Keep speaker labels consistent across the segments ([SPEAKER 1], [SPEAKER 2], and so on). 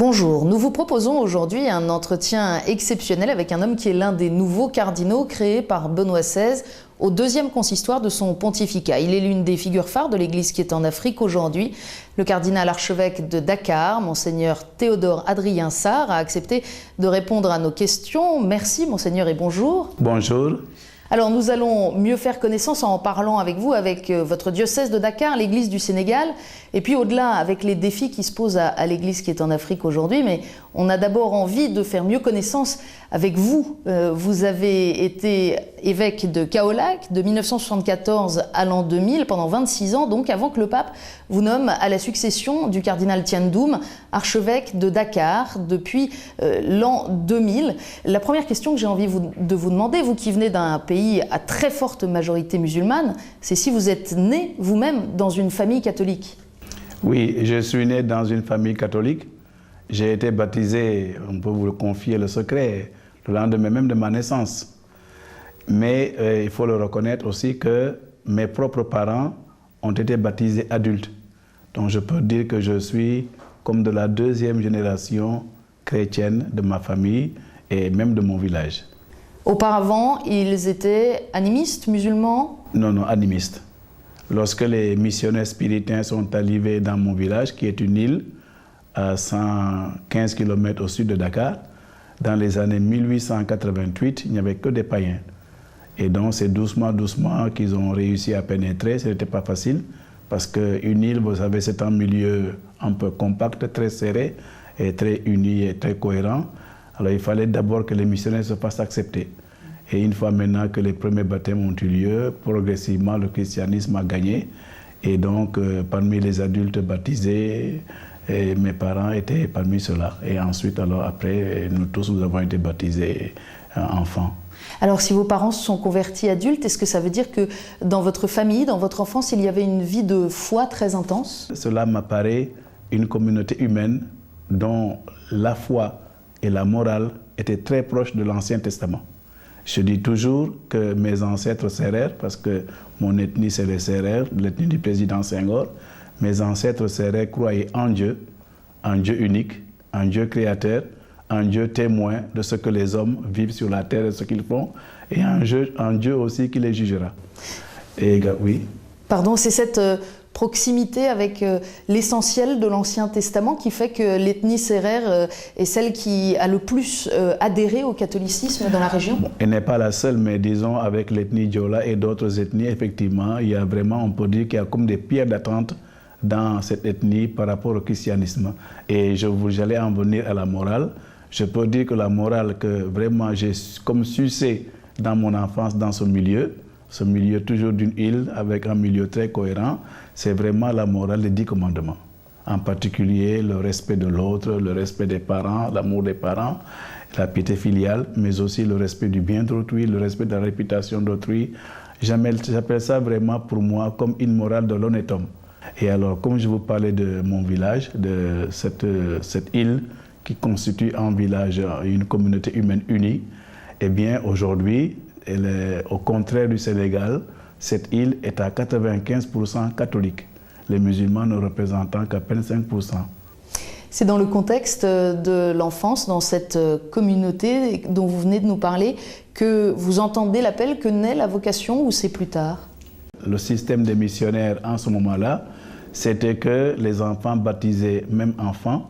[SPEAKER 1] Bonjour, nous vous proposons aujourd'hui un entretien exceptionnel avec un homme qui est l'un des nouveaux cardinaux créés par Benoît XVI au deuxième consistoire de son pontificat. Il est l'une des figures phares de l'Église qui est en Afrique aujourd'hui. Le cardinal archevêque de Dakar, Monseigneur Théodore Adrien Sarr, a accepté de répondre à nos questions. Merci Monseigneur et bonjour.
[SPEAKER 2] Bonjour.
[SPEAKER 1] Alors nous allons mieux faire connaissance en parlant avec vous, avec votre diocèse de Dakar, l'Église du Sénégal, et puis au-delà avec les défis qui se posent à l'Église qui est en Afrique aujourd'hui. Mais on a d'abord envie de faire mieux connaissance avec vous. Vous avez été évêque de Kaolack de 1974 à l'an 2000, pendant 26 ans, donc avant que le pape vous nomme à la succession du cardinal Thiandoum, archevêque de Dakar depuis l'an 2000. La première question que j'ai envie de vous demander, vous qui venez d'un pays à très forte majorité musulmane, c'est si vous êtes né vous-même dans une famille catholique.
[SPEAKER 2] Oui, je suis né dans une famille catholique. J'ai été baptisé, on peut vous le confier le secret, le lendemain même de ma naissance. Mais il faut le reconnaître aussi que mes propres parents ont été baptisés adultes. Donc je peux dire que je suis comme de la deuxième génération chrétienne de ma famille et même de mon village.
[SPEAKER 1] Auparavant, ils étaient animistes, musulmans?
[SPEAKER 2] Non, animistes. Lorsque les missionnaires spiritains sont arrivés dans mon village, qui est une île à 115 km au sud de Dakar, dans les années 1888, il n'y avait que des païens. Et donc c'est doucement qu'ils ont réussi à pénétrer. Ce n'était pas facile, parce qu'une île, vous savez, c'est un milieu un peu compact, très serré, et très uni et très cohérent. Alors il fallait d'abord que les missionnaires se fassent accepter. Et une fois maintenant que les premiers baptêmes ont eu lieu, progressivement le christianisme a gagné. Et donc parmi les adultes baptisés, mes parents étaient parmi ceux-là. Et ensuite, alors après, nous tous, nous avons été baptisés enfants.
[SPEAKER 1] Alors si vos parents se sont convertis adultes, est-ce que ça veut dire que dans votre famille, dans votre enfance, il y avait une vie de foi très intense?
[SPEAKER 2] Cela m'apparaît une communauté humaine dont la foi et la morale étaient très proches de l'Ancien Testament. Je dis toujours que mes ancêtres sérères, parce que mon ethnie c'est les sérères, l'ethnie du président Senghor, mes ancêtres sérères croyaient en Dieu unique, en Dieu créateur, en Dieu témoin de ce que les hommes vivent sur la terre et ce qu'ils font, et en Dieu aussi qui les jugera. Et oui.
[SPEAKER 1] Pardon, c'est cette proximité avec l'essentiel de l'Ancien Testament qui fait que l'ethnie sérère est celle qui a le plus adhéré au catholicisme dans la région?
[SPEAKER 2] Bon, elle n'est pas la seule, mais disons avec l'ethnie Diola et d'autres ethnies, effectivement, il y a vraiment, on peut dire qu'il y a comme des pierres d'attente dans cette ethnie par rapport au christianisme. Et j'allais en venir à la morale. Je peux dire que la morale que vraiment j'ai comme sucé dans mon enfance dans ce milieu toujours d'une île avec un milieu très cohérent, c'est vraiment la morale des 10 commandements. En particulier le respect de l'autre, le respect des parents, l'amour des parents, la piété filiale, mais aussi le respect du bien d'autrui, le respect de la réputation d'autrui. J'appelle ça vraiment pour moi comme une morale de l'honnête homme. Et alors, comme je vous parlais de mon village, de cette île qui constitue un village, une communauté humaine unie, eh bien aujourd'hui, au contraire du Sénégal, cette île est à 95% catholique, les musulmans ne représentant qu'à peine 5%.
[SPEAKER 1] C'est dans le contexte de l'enfance, dans cette communauté dont vous venez de nous parler, que vous entendez l'appel, que naît la vocation, ou c'est plus tard?
[SPEAKER 2] Le système des missionnaires en ce moment-là, c'était que les enfants baptisés, même enfants,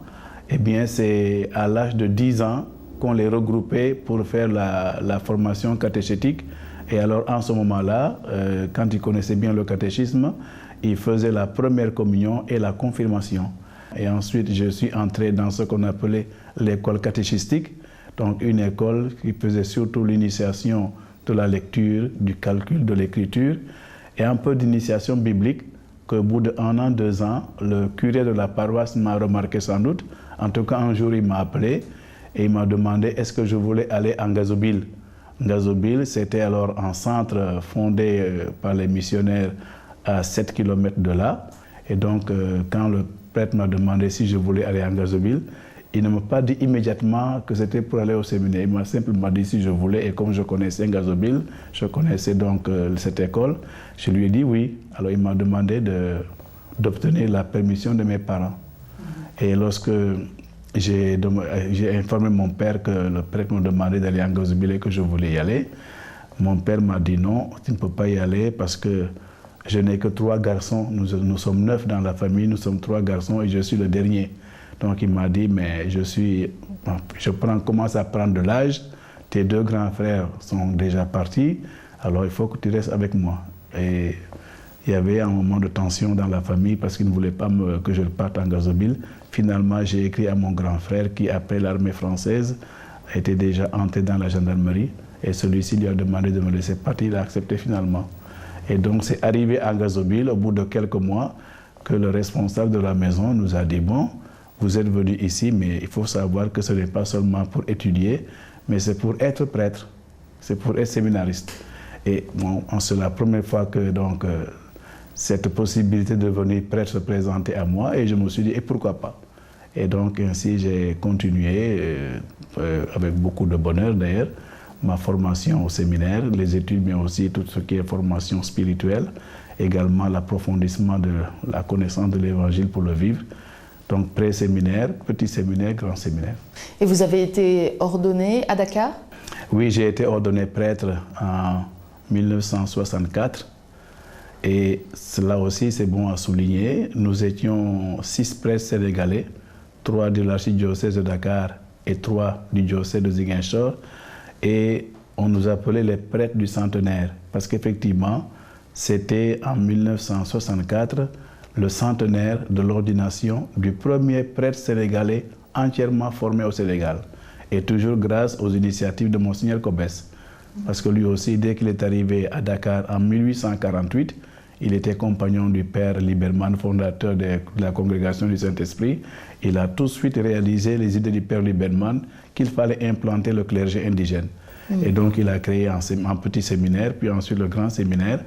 [SPEAKER 2] eh bien c'est à l'âge de 10 ans qu'on les regroupait pour faire la formation catéchétique. Et alors, en ce moment-là, quand ils connaissaient bien le catéchisme, ils faisaient la première communion et la confirmation. Et ensuite, je suis entré dans ce qu'on appelait l'école catéchistique, donc une école qui faisait surtout l'initiation de la lecture, du calcul, de l'écriture, et un peu d'initiation biblique, qu'au bout d'1 an, 2 ans, le curé de la paroisse m'a remarqué sans doute. En tout cas, un jour, il m'a appelé et il m'a demandé est-ce que je voulais aller en Ngazobil. Ngazobil, c'était alors un centre fondé par les missionnaires à 7 km de là. Et donc, quand le prêtre m'a demandé si je voulais aller en Ngazobil, il ne m'a pas dit immédiatement que c'était pour aller au séminaire. Il m'a simplement dit si je voulais. Et comme je connaissais Ngazobil, je connaissais donc cette école, je lui ai dit oui. Alors il m'a demandé d'obtenir la permission de mes parents. Et lorsque j'ai informé mon père que le prêtre me demandait d'aller à Ngazobil et que je voulais y aller. Mon père m'a dit non, tu ne peux pas y aller parce que je n'ai que 3 garçons. Nous sommes 9 dans la famille, nous sommes 3 garçons et je suis le dernier. Donc il m'a dit, mais commence à prendre de l'âge, tes 2 grands frères sont déjà partis, alors il faut que tu restes avec moi. Et il y avait un moment de tension dans la famille parce qu'il ne voulait pas que je parte en Ngazobil. Finalement, j'ai écrit à mon grand frère qui, après l'armée française, était déjà entré dans la gendarmerie. Et celui-ci lui a demandé de me laisser partir. Il a accepté finalement. Et donc, c'est arrivé à Ngazobil, au bout de quelques mois, que le responsable de la maison nous a dit, bon, vous êtes venu ici, mais il faut savoir que ce n'est pas seulement pour étudier, mais c'est pour être prêtre, c'est pour être séminariste. Et bon, c'est la première fois que donc, cette possibilité de devenir prêtre se présentait à moi, et je me suis dit, et pourquoi pas? Et donc, ainsi, j'ai continué, avec beaucoup de bonheur d'ailleurs, ma formation au séminaire, les études, mais aussi tout ce qui est formation spirituelle, également l'approfondissement de la connaissance de l'Évangile pour le vivre. Donc pré-séminaire, petit séminaire, grand séminaire.
[SPEAKER 1] Et vous avez été ordonné à Dakar?
[SPEAKER 2] Oui, j'ai été ordonné prêtre en 1964. Et cela aussi, c'est bon à souligner. Nous étions 6 prêtres sénégalais, 3 de l'archidiocèse de Dakar et 3 du diocèse de Ziguinchor. Et on nous appelait les prêtres du centenaire, parce qu'effectivement, c'était en 1964 le centenaire de l'ordination du premier prêtre sénégalais entièrement formé au Sénégal. Et toujours grâce aux initiatives de Monseigneur Kobès. Parce que lui aussi, dès qu'il est arrivé à Dakar en 1848, il était compagnon du père Liberman, fondateur de la congrégation du Saint-Esprit. Il a tout de suite réalisé les idées du père Liberman qu'il fallait implanter le clergé indigène. Et donc il a créé un petit séminaire, puis ensuite le grand séminaire.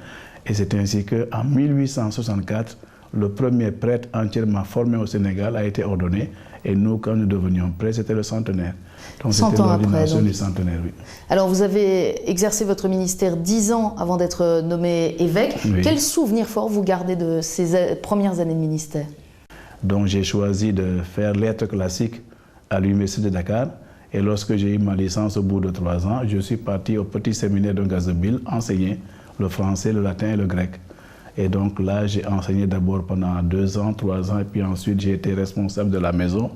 [SPEAKER 2] Et c'est ainsi qu'en 1864, le premier prêtre entièrement formé au Sénégal a été ordonné. Et nous, quand nous devenions prêtres, c'était le centenaire. Donc c'était l'ordination du centenaire, oui.
[SPEAKER 1] Alors vous avez exercé votre ministère 10 ans avant d'être nommé évêque. Oui. Quel souvenir fort vous gardez de ces premières années de ministère?
[SPEAKER 2] Donc j'ai choisi de faire lettres classiques à l'université de Dakar. Et lorsque j'ai eu ma licence au bout de 3 ans, je suis parti au petit séminaire de Ngazobil enseigner le français, le latin et le grec. Et donc là, j'ai enseigné d'abord pendant 2 ans, 3 ans, et puis ensuite j'ai été responsable de la maison.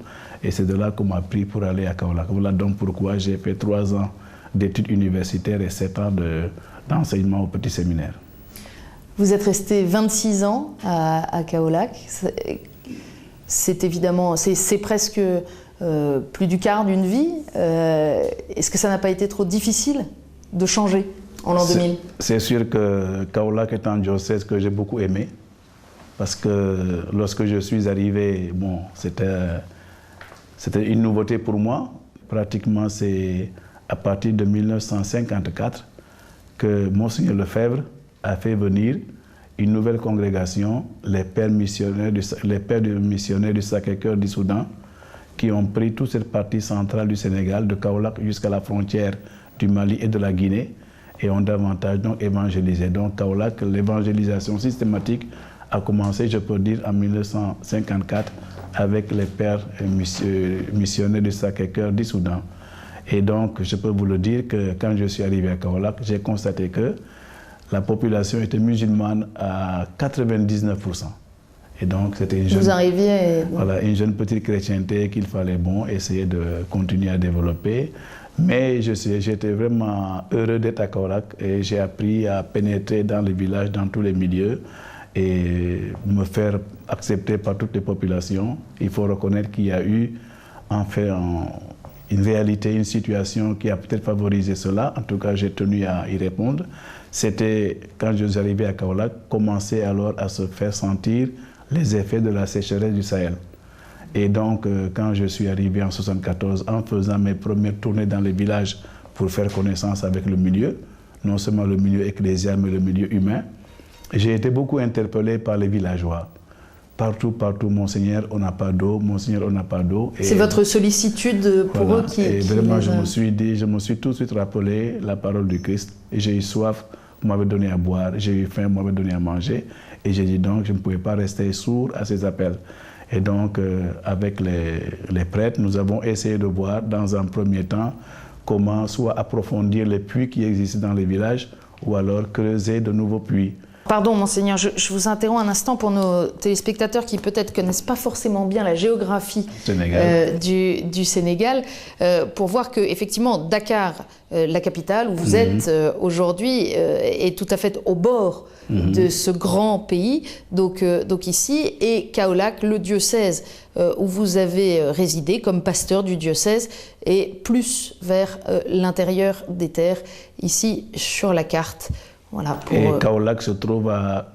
[SPEAKER 2] Et c'est de là qu'on m'a pris pour aller à Kaolack. Voilà donc pourquoi j'ai fait 3 ans d'études universitaires et 7 ans d'enseignement au petit séminaire.
[SPEAKER 1] Vous êtes resté 26 ans à Kaolack. C'est évidemment, c'est presque plus du quart d'une vie. Est-ce que ça n'a pas été trop difficile de changer en l'an 2000?
[SPEAKER 2] C'est sûr que Kaolack est un diocèse que j'ai beaucoup aimé. Parce que lorsque je suis arrivé, bon, c'était une nouveauté pour moi. Pratiquement, c'est à partir de 1954 que Monseigneur Lefebvre a fait venir une nouvelle congrégation, les pères missionnaires du Sacré-Cœur du Soudan, qui ont pris toute cette partie centrale du Sénégal, de Kaolack jusqu'à la frontière du Mali et de la Guinée, et ont davantage donc évangélisé. Donc Kaolack, l'évangélisation systématique a commencé, je peux dire, en 1954 avec les pères missionnaires du Sacré-Cœur du Soudan. Et donc, je peux vous le dire que quand je suis arrivé à Kaolack, j'ai constaté que la population était musulmane à 99%. Et donc, c'était une jeune petite chrétienté qu'il fallait essayer de continuer à développer. Mais j'étais vraiment heureux d'être à Kaolack et j'ai appris à pénétrer dans les villages, dans tous les milieux et me faire accepter par toutes les populations. Il faut reconnaître qu'il y a eu en fait une réalité, une situation qui a peut-être favorisé cela. En tout cas, j'ai tenu à y répondre. C'était, quand je suis arrivé à Kaolack, commencer alors à se faire sentir les effets de la sécheresse du Sahel. Et donc, quand je suis arrivé en 1974, en faisant mes premières tournées dans les villages pour faire connaissance avec le milieu, non seulement le milieu ecclésial, mais le milieu humain, j'ai été beaucoup interpellé par les villageois. Partout, Monseigneur, on n'a pas d'eau, Monseigneur, on n'a pas d'eau.
[SPEAKER 1] C'est votre sollicitude pour eux qui...
[SPEAKER 2] Et vraiment, je me suis tout de suite rappelé la parole du Christ. Et j'ai eu soif, vous m'avez donné à boire, j'ai eu faim, vous m'avez donné à manger. Et j'ai dit donc, je ne pouvais pas rester sourd à ces appels. Et donc, avec les prêtres, nous avons essayé de voir dans un premier temps comment soit approfondir les puits qui existent dans les villages ou alors creuser de nouveaux puits.
[SPEAKER 1] Pardon, Monseigneur, je vous interromps un instant pour nos téléspectateurs qui peut-être connaissent pas forcément bien la géographie du Sénégal, pour voir que effectivement Dakar, la capitale où vous êtes aujourd'hui, est tout à fait au bord de ce grand pays, donc ici, et Kaolack, le diocèse où vous avez résidé comme pasteur du diocèse, est plus vers l'intérieur des terres, ici sur la carte. Voilà,
[SPEAKER 2] et Kaolack se trouve à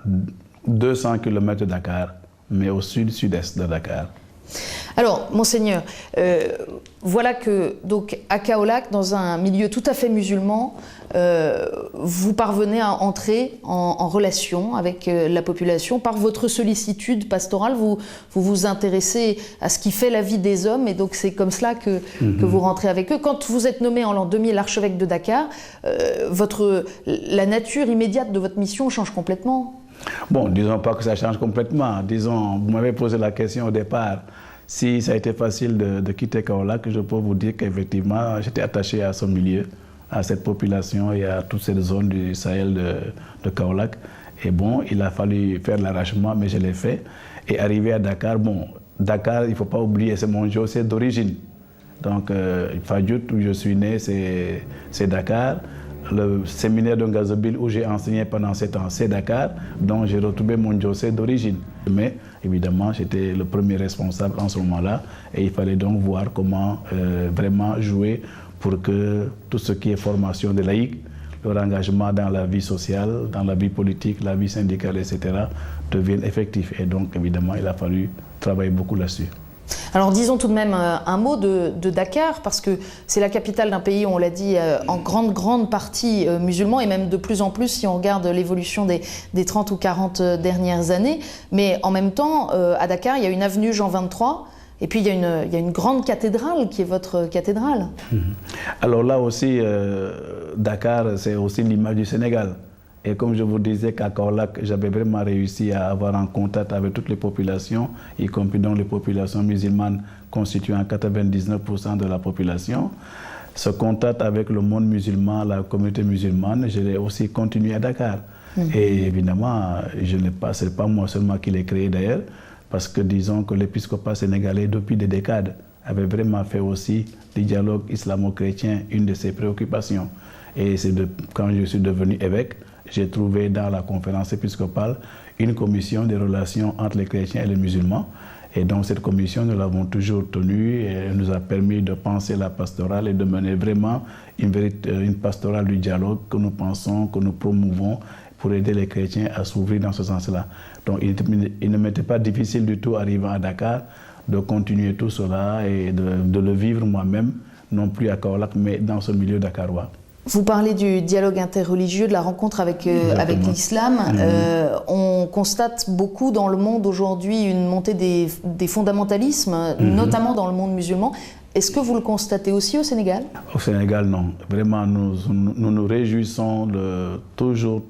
[SPEAKER 2] 200 km de Dakar, mais au sud-sud-est de Dakar.
[SPEAKER 1] Alors, Monseigneur, voilà que donc à Kaolack, dans un milieu tout à fait musulman, vous parvenez à entrer en relation avec la population par votre sollicitude pastorale. Vous intéressez à ce qui fait la vie des hommes, et donc c'est comme cela que vous rentrez avec eux. Quand vous êtes nommé en l'an 2000 archevêque de Dakar, la nature immédiate de votre mission change complètement.
[SPEAKER 2] Bon, disons pas que ça change complètement. Disons, vous m'avez posé la question au départ. Si ça a été facile de quitter Kaolack, je peux vous dire qu'effectivement, j'étais attaché à ce milieu, à cette population et à toute cette zone du Sahel de Kaolack. Et bon, il a fallu faire l'arrachement, mais je l'ai fait. Et arrivé à Dakar, bon, Dakar, il ne faut pas oublier, c'est mon diocèse d'origine. Donc, Fadjout, où je suis né, c'est Dakar. Le séminaire de Ngazobil où j'ai enseigné pendant 7 ans, c'est Dakar, donc j'ai retrouvé mon diocèse d'origine. Mais évidemment, j'étais le premier responsable en ce moment-là et il fallait donc voir comment vraiment jouer pour que tout ce qui est formation des laïcs, leur engagement dans la vie sociale, dans la vie politique, la vie syndicale, etc., devienne effectif. Et donc, évidemment, il a fallu travailler beaucoup là-dessus.
[SPEAKER 1] Alors disons tout de même un mot de Dakar, parce que c'est la capitale d'un pays, on l'a dit, en grande partie musulman, et même de plus en plus si on regarde l'évolution des 30 ou 40 dernières années. Mais en même temps, à Dakar, il y a une avenue Jean 23, et puis il y a une grande cathédrale qui est votre cathédrale.
[SPEAKER 2] Alors là aussi, Dakar, c'est aussi l'image du Sénégal. Et comme je vous disais qu'à Kaolack, j'avais vraiment réussi à avoir un contact avec toutes les populations, y compris donc les populations musulmanes constituant 99% de la population. Ce contact avec le monde musulman, la communauté musulmane, je l'ai aussi continué à Dakar. Et évidemment, ce n'est pas moi seulement qui l'ai créé d'ailleurs, parce que disons que l'épiscopat sénégalais, depuis des décades, avait vraiment fait aussi du dialogue islamo-chrétien une de ses préoccupations. Et c'est quand je suis devenu évêque, j'ai trouvé dans la conférence épiscopale une commission des relations entre les chrétiens et les musulmans. Et donc cette commission, nous l'avons toujours tenue et elle nous a permis de penser la pastorale et de mener vraiment une pastorale du dialogue que nous pensons, que nous promouvons pour aider les chrétiens à s'ouvrir dans ce sens-là. Donc il ne m'était pas difficile du tout, arrivant à Dakar, de continuer tout cela et de le vivre moi-même, non plus à Kaolack, mais dans ce milieu dakarois.
[SPEAKER 1] Vous parlez du dialogue interreligieux, de la rencontre avec l'islam. On constate beaucoup dans le monde aujourd'hui une montée des fondamentalismes, notamment dans le monde musulman. Est-ce que vous le constatez aussi au Sénégal? Au
[SPEAKER 2] Sénégal, non. Vraiment, nous nous réjouissons toujours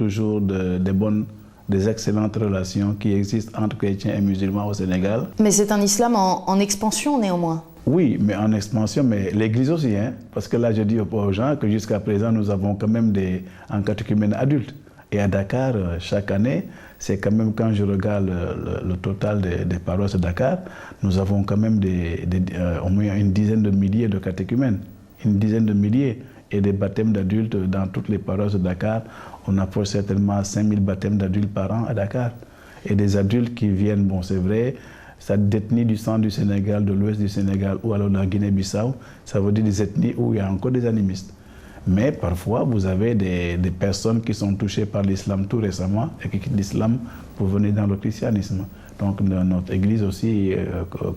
[SPEAKER 2] des excellentes relations qui existent entre chrétiens et musulmans au Sénégal.
[SPEAKER 1] Mais c'est un islam en expansion néanmoins.
[SPEAKER 2] Oui, mais en expansion, mais l'Église aussi, hein, parce que là, je dis aux gens que jusqu'à présent, nous avons quand même un catéchumène adulte. Et à Dakar, chaque année, c'est quand même, quand je regarde le total des paroisses de Dakar, nous avons quand même au moins une dizaine de milliers de catéchumènes, une dizaine de milliers. Et des baptêmes d'adultes dans toutes les paroisses de Dakar, on approche certainement 5000 baptêmes d'adultes par an à Dakar. Et des adultes qui viennent, bon, c'est vrai, ça d'ethnie du centre du Sénégal, de l'ouest du Sénégal ou alors de la Guinée-Bissau, ça veut dire des ethnies où il y a encore des animistes. Mais parfois, vous avez des personnes qui sont touchées par l'islam tout récemment et qui quittent l'islam pour venir dans le christianisme. Donc notre Église aussi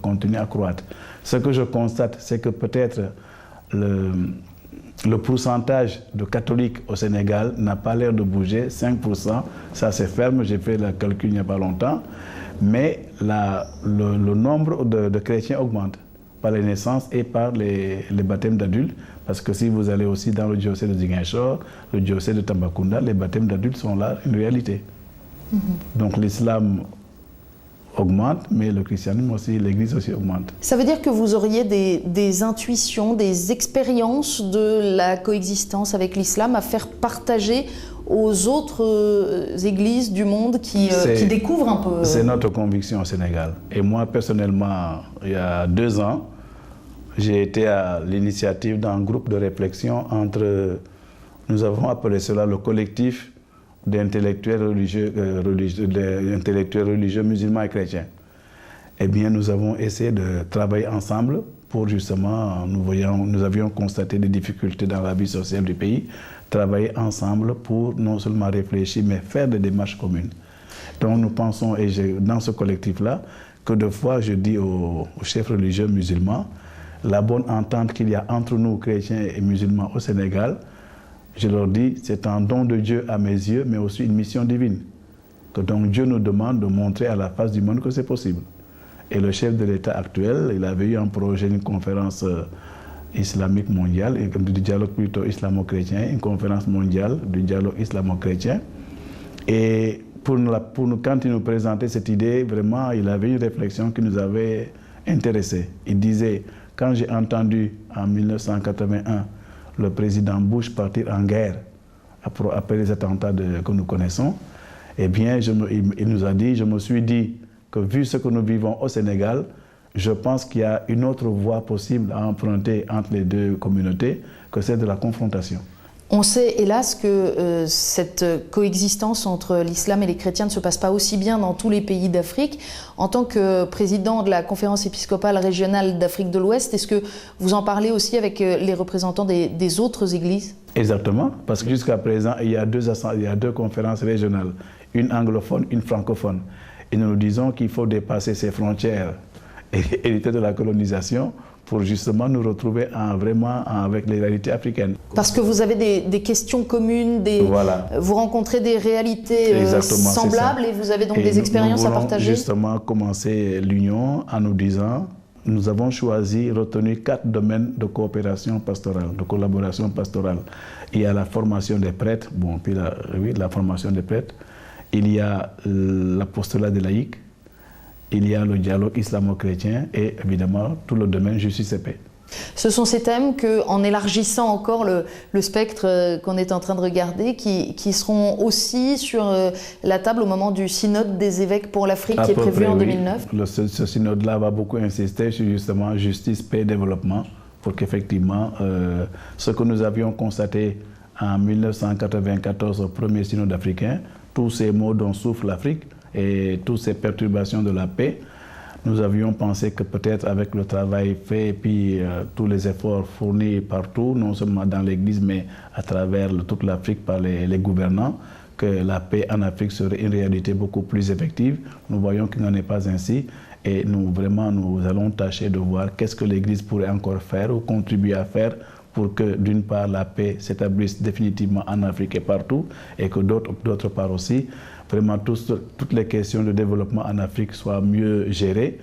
[SPEAKER 2] continue à croître. Ce que je constate, c'est que peut-être le pourcentage de catholiques au Sénégal n'a pas l'air de bouger, 5%, ça c'est ferme, j'ai fait le calcul il n'y a pas longtemps. Mais le nombre de chrétiens augmente par les naissances et par les baptêmes d'adultes. Parce que si vous allez aussi dans le diocèse de Ziguinchor, le diocèse de Tambacounda, les baptêmes d'adultes sont là, une réalité. Donc l'islam augmente, mais le christianisme aussi, l'Église aussi augmente.
[SPEAKER 1] Ça veut dire que vous auriez des intuitions, des expériences de la coexistence avec l'islam à faire partager aux autres églises du monde qui découvrent un peu...
[SPEAKER 2] C'est notre conviction au Sénégal. Et moi, personnellement, il y a 2 ans, j'ai été à l'initiative d'un groupe de réflexion entre, nous avons appelé cela le collectif d'intellectuels religieux musulmans et chrétiens. Eh bien, nous avons essayé de travailler ensemble pour justement, nous avions constaté des difficultés dans la vie sociale du pays, travailler ensemble pour non seulement réfléchir, mais faire des démarches communes. Donc nous pensons, et dans ce collectif-là, que de fois je dis aux chefs religieux musulmans, la bonne entente qu'il y a entre nous, chrétiens et musulmans au Sénégal, je leur dis, c'est un don de Dieu à mes yeux, mais aussi une mission divine. Que donc Dieu nous demande de montrer à la face du monde que c'est possible. Et le chef de l'État actuel, il avait eu un projet, une conférence islamique mondiale, du dialogue plutôt islamo-chrétien, une conférence mondiale du dialogue islamo-chrétien. Et quand il nous présentait cette idée, vraiment, il avait une réflexion qui nous avait intéressés. Il disait, quand j'ai entendu en 1981 le président Bush partir en guerre après les attentats que nous connaissons, eh bien, il nous a dit, je me suis dit que vu ce que nous vivons au Sénégal, je pense qu'il y a une autre voie possible à emprunter entre les deux communautés que celle de la confrontation.
[SPEAKER 1] On sait hélas que cette coexistence entre l'islam et les chrétiens ne se passe pas aussi bien dans tous les pays d'Afrique. En tant que président de la conférence épiscopale régionale d'Afrique de l'Ouest, est-ce que vous en parlez aussi avec les représentants des autres églises? Exactement,
[SPEAKER 2] parce que jusqu'à présent, il y a deux conférences régionales, une anglophone, une francophone. Et nous disons qu'il faut dépasser ces frontières héritées de la colonisation pour justement nous retrouver vraiment avec les réalités africaines.
[SPEAKER 1] Parce que vous avez des questions communes,
[SPEAKER 2] voilà.
[SPEAKER 1] Vous rencontrez des réalités semblables et vous avez donc des expériences à partager.
[SPEAKER 2] Nous justement commencer l'union en nous disant, nous avons retenu 4 domaines de coopération pastorale, de collaboration pastorale. Il y a la formation des prêtres, puis la formation des prêtres. Il y a l'apostolat des laïcs. Il y a le dialogue islamo-chrétien et évidemment tout le domaine justice et paix.
[SPEAKER 1] Ce sont ces thèmes qu'en élargissant encore le spectre qu'on est en train de regarder, qui seront aussi sur la table au moment du synode des évêques pour l'Afrique qui est prévu en 2009.
[SPEAKER 2] Ce synode-là va beaucoup insister sur justement justice, paix, développement, pour qu'effectivement ce que nous avions constaté en 1994 au premier synode africain, tous ces maux dont souffre l'Afrique, et toutes ces perturbations de la paix, nous avions pensé que peut-être avec le travail fait et puis tous les efforts fournis partout, non seulement dans l'Église mais à travers toute l'Afrique par les gouvernants, que la paix en Afrique serait une réalité beaucoup plus effective. Nous voyons qu'il n'en est pas ainsi et nous allons tâcher de voir qu'est-ce que l'Église pourrait encore faire ou contribuer à faire pour que d'une part la paix s'établisse définitivement en Afrique et partout et que d'autre part aussi, vraiment toutes les questions de développement en Afrique soient mieux gérées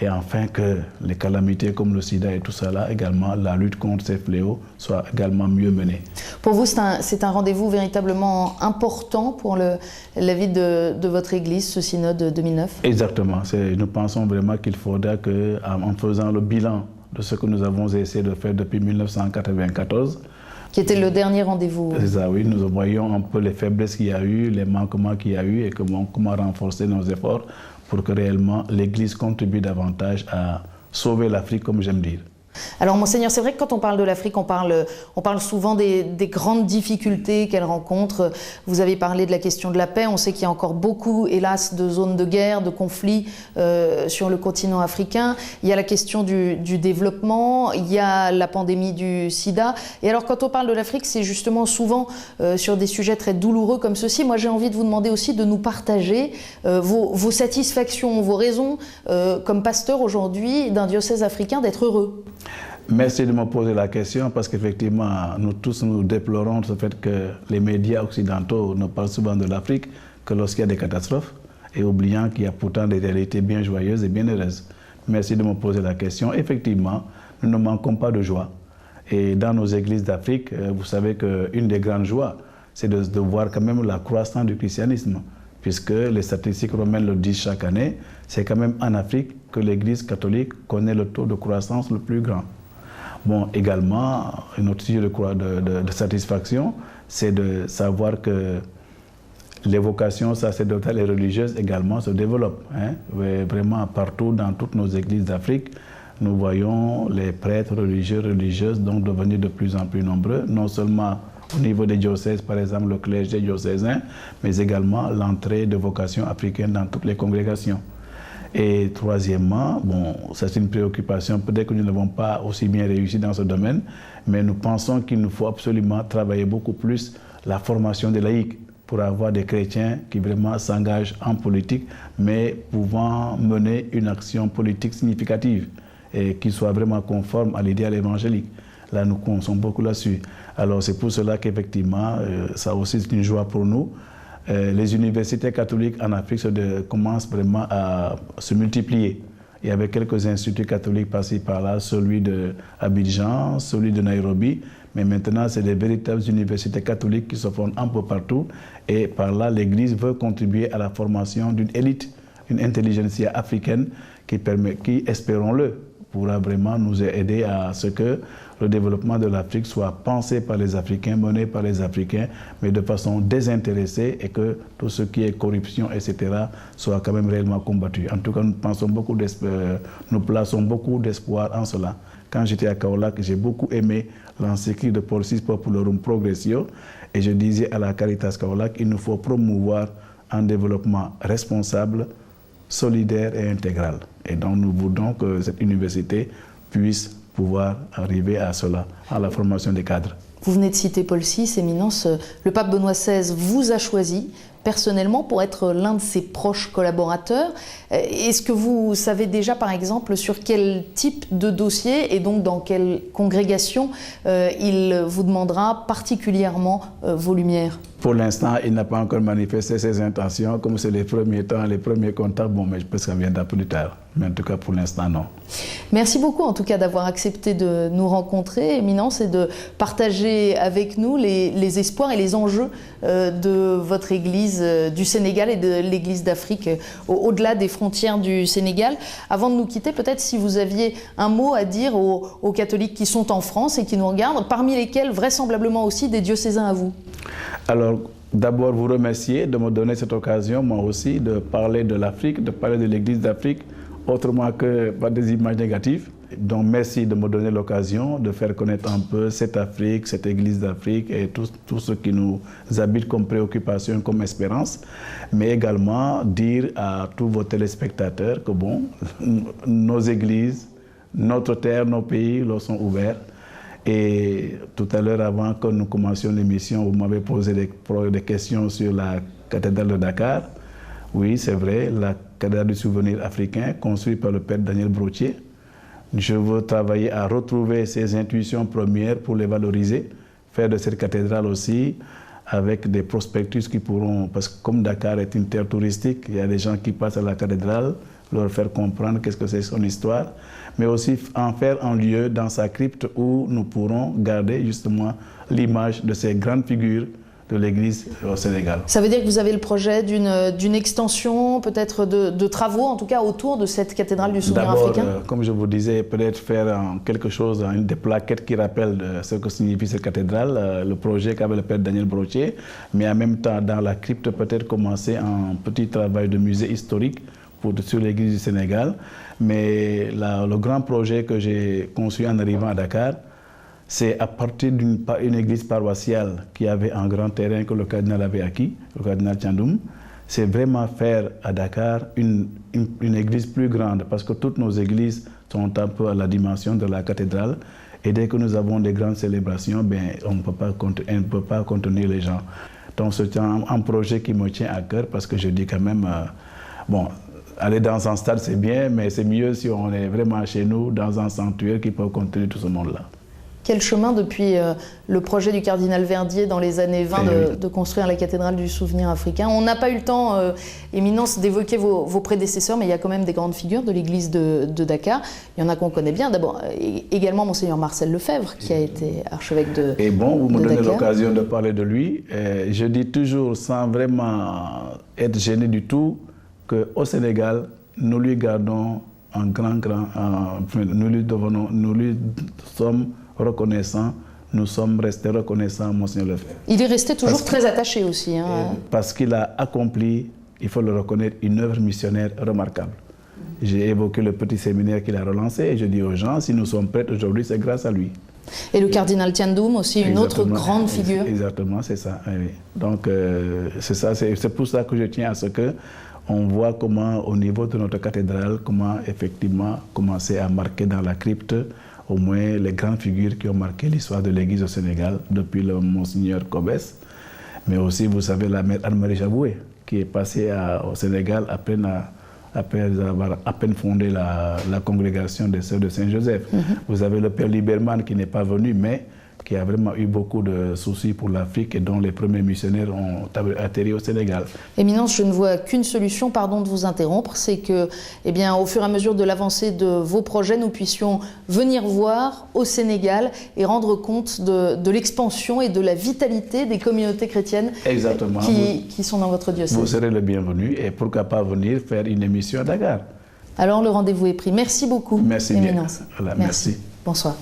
[SPEAKER 2] et enfin que les calamités comme le sida et tout ça là, également la lutte contre ces fléaux soit également mieux menée.
[SPEAKER 1] Pour vous, c'est un rendez-vous véritablement important pour la vie de votre Église, ce synode 2009?
[SPEAKER 2] Exactement. Nous pensons vraiment qu'il faudra qu'en faisant le bilan de ce que nous avons essayé de faire depuis 1994,
[SPEAKER 1] qui était le dernier rendez-vous.
[SPEAKER 2] C'est ça, oui. Nous voyons un peu les faiblesses qu'il y a eu, les manquements qu'il y a eu et comment renforcer nos efforts pour que réellement l'Église contribue davantage à sauver l'Afrique, comme j'aime dire.
[SPEAKER 1] Alors, Monseigneur, c'est vrai que quand on parle de l'Afrique, on parle souvent des grandes difficultés qu'elle rencontre. Vous avez parlé de la question de la paix. On sait qu'il y a encore beaucoup, hélas, de zones de guerre, de conflits sur le continent africain. Il y a la question du développement, il y a la pandémie du sida. Et alors, quand on parle de l'Afrique, c'est justement souvent sur des sujets très douloureux comme ceci. Moi, j'ai envie de vous demander aussi de nous partager vos satisfactions, vos raisons, comme pasteur aujourd'hui d'un diocèse africain, d'être heureux.
[SPEAKER 2] Merci de me poser la question parce qu'effectivement, nous tous nous déplorons ce fait que les médias occidentaux ne parlent souvent de l'Afrique que lorsqu'il y a des catastrophes et oubliant qu'il y a pourtant des réalités bien joyeuses et bien heureuses. Merci de me poser la question. Effectivement, nous ne manquons pas de joie. Et dans nos églises d'Afrique, vous savez qu'une des grandes joies, c'est de voir quand même la croissance du christianisme. puisque les statistiques romaines le disent chaque année, c'est quand même en Afrique que l'Église catholique connaît le taux de croissance le plus grand. Bon, également, un autre sujet de satisfaction, c'est de savoir que les vocations sacerdotales et religieuses également se développent. Vraiment, partout dans toutes nos églises d'Afrique, nous voyons les prêtres religieux, religieuses donc devenir de plus en plus nombreux, non seulement au niveau des diocèses, par exemple le clergé diocésain, mais également l'entrée de vocations africaines dans toutes les congrégations. Et troisièmement, bon, c'est une préoccupation, peut-être que nous n'avons pas aussi bien réussi dans ce domaine, mais nous pensons qu'il nous faut absolument travailler beaucoup plus la formation des laïcs pour avoir des chrétiens qui vraiment s'engagent en politique, mais pouvant mener une action politique significative et qui soit vraiment conforme à l'idéal évangélique. Là, nous comptons beaucoup là-dessus. Alors, c'est pour cela qu'effectivement, ça aussi c'est une joie pour nous. Les universités catholiques en Afrique commencent vraiment à se multiplier. Il y avait quelques instituts catholiques par-ci par-là, celui d'Abidjan, celui de Nairobi, mais maintenant, c'est des véritables universités catholiques qui se fondent un peu partout. Et par là, l'Église veut contribuer à la formation d'une élite, une intelligentsia africaine qui, espérons-le, pourra vraiment nous aider à ce que le développement de l'Afrique soit pensé par les Africains, mené par les Africains, mais de façon désintéressée et que tout ce qui est corruption, etc., soit quand même réellement combattu. En tout cas, nous plaçons beaucoup d'espoir en cela. Quand j'étais à Kaolack, j'ai beaucoup aimé l'encyclique de Paul VI Populorum Progressio et je disais à la Caritas Kaolack, il nous faut promouvoir un développement responsable, solidaire et intégral. Et donc nous voulons que cette université puisse pouvoir arriver à cela, à la formation des cadres.
[SPEAKER 1] Vous venez de citer Paul VI, Éminence. Le pape Benoît XVI vous a choisi personnellement pour être l'un de ses proches collaborateurs. Est-ce que vous savez déjà, par exemple, sur quel type de dossier et donc dans quelle congrégation il vous demandera particulièrement vos lumières?
[SPEAKER 2] Pour l'instant, il n'a pas encore manifesté ses intentions. Comme c'est les premiers temps, les premiers contacts, bon, mais je pense que ça viendra plus tard. Mais en tout cas, pour l'instant, non.
[SPEAKER 1] Merci beaucoup, en tout cas, d'avoir accepté de nous rencontrer, Éminence, et de partager avec nous les espoirs et les enjeux de votre Église du Sénégal et de l'Église d'Afrique, au-delà des frontières du Sénégal. Avant de nous quitter, peut-être si vous aviez un mot à dire aux catholiques qui sont en France et qui nous regardent, parmi lesquels vraisemblablement aussi des diocésains à vous.
[SPEAKER 2] Alors, d'abord, vous remercier de me donner cette occasion, moi aussi, de parler de l'Afrique, de parler de l'Église d'Afrique, autrement que par des images négatives. Donc, merci de me donner l'occasion de faire connaître un peu cette Afrique, cette Église d'Afrique et tout ce qui nous habite comme préoccupation, comme espérance. Mais également dire à tous vos téléspectateurs que, bon, nos églises, notre terre, nos pays leur sont ouverts. Et tout à l'heure, avant que nous commencions l'émission, vous m'avez posé des questions sur la cathédrale de Dakar. Oui, c'est vrai, la cathédrale du souvenir africain, construite par le père Daniel Brottier. Je veux travailler à retrouver ces intuitions premières pour les valoriser, faire de cette cathédrale aussi avec des prospectus qui pourront, parce que comme Dakar est une terre touristique, il y a des gens qui passent à la cathédrale, leur faire comprendre qu'est-ce que c'est son histoire, mais aussi en faire un lieu dans sa crypte où nous pourrons garder justement l'image de ces grandes figures de l'Église au Sénégal. Ça
[SPEAKER 1] veut dire que vous avez le projet d'une extension, peut-être de travaux, en tout cas autour de cette cathédrale du souvenir africain?
[SPEAKER 2] Comme je vous disais, peut-être faire quelque chose, des plaquettes qui rappellent ce que signifie cette cathédrale, le projet qu'avait le père Daniel Brottier, mais en même temps, dans la crypte, peut-être commencer un petit travail de musée historique sur l'Église du Sénégal. Mais le grand projet que j'ai conçu en arrivant à Dakar, c'est à partir d'une église paroissiale qui avait un grand terrain que le cardinal avait acquis, le cardinal Thiandoum, c'est vraiment faire à Dakar une église plus grande, parce que toutes nos églises sont un peu à la dimension de la cathédrale, et dès que nous avons des grandes célébrations, ben, on ne peut pas contenir les gens. Donc c'est un projet qui me tient à cœur, parce que je dis quand même, bon, aller dans un stade c'est bien, mais c'est mieux si on est vraiment chez nous, dans un sanctuaire qui peut contenir tout ce monde-là.
[SPEAKER 1] Quel chemin depuis le projet du cardinal Verdier dans les années 20 de construire la cathédrale du souvenir africain. On n'a pas eu le temps, Éminence, d'évoquer vos prédécesseurs, mais il y a quand même des grandes figures de l'église de Dakar. Il y en a qu'on connaît bien. D'abord, également Monseigneur Marcel Lefebvre, qui a été archevêque de Dakar.
[SPEAKER 2] Et bon, vous me donnez l'occasion de parler de lui. Je dis toujours, sans vraiment être gêné du tout, qu'au Sénégal, nous lui gardons un nous lui sommes reconnaissants, nous sommes restés reconnaissants, Monseigneur Lefebvre.
[SPEAKER 1] Il est resté toujours très attaché aussi.
[SPEAKER 2] Parce qu'il a accompli, il faut le reconnaître, une œuvre missionnaire remarquable. J'ai évoqué le petit séminaire qu'il a relancé et je dis aux gens, si nous sommes prêts aujourd'hui, c'est grâce à lui.
[SPEAKER 1] Et le cardinal Thiandoum aussi, une autre grande figure.
[SPEAKER 2] Exactement, c'est ça. Oui. Donc, c'est pour ça que je tiens à ce que on voit comment, au niveau de notre cathédrale, comment effectivement commencer à marquer dans la crypte au moins les grandes figures qui ont marqué l'histoire de l'Église au Sénégal, depuis le Monseigneur Kobès, mais aussi, vous savez, la mère Anne-Marie Jaboué, qui est passée au Sénégal après avoir à peine fondé la congrégation des Sœurs de Saint-Joseph. Vous avez le Père Liberman qui n'est pas venu, mais qui a vraiment eu beaucoup de soucis pour l'Afrique et dont les premiers missionnaires ont atterri au Sénégal.
[SPEAKER 1] Éminence, je ne vois qu'une solution, pardon de vous interrompre, c'est que, eh bien, au fur et à mesure de l'avancée de vos projets, nous puissions venir voir au Sénégal et rendre compte de l'expansion et de la vitalité des communautés chrétiennes qui sont dans votre diocèse.
[SPEAKER 2] Vous serez le bienvenu et pourquoi pas venir faire une émission à Dakar.
[SPEAKER 1] Alors le rendez-vous est pris. Merci beaucoup,
[SPEAKER 2] merci
[SPEAKER 1] Éminence.
[SPEAKER 2] Bien. Voilà, merci.
[SPEAKER 1] Bonsoir.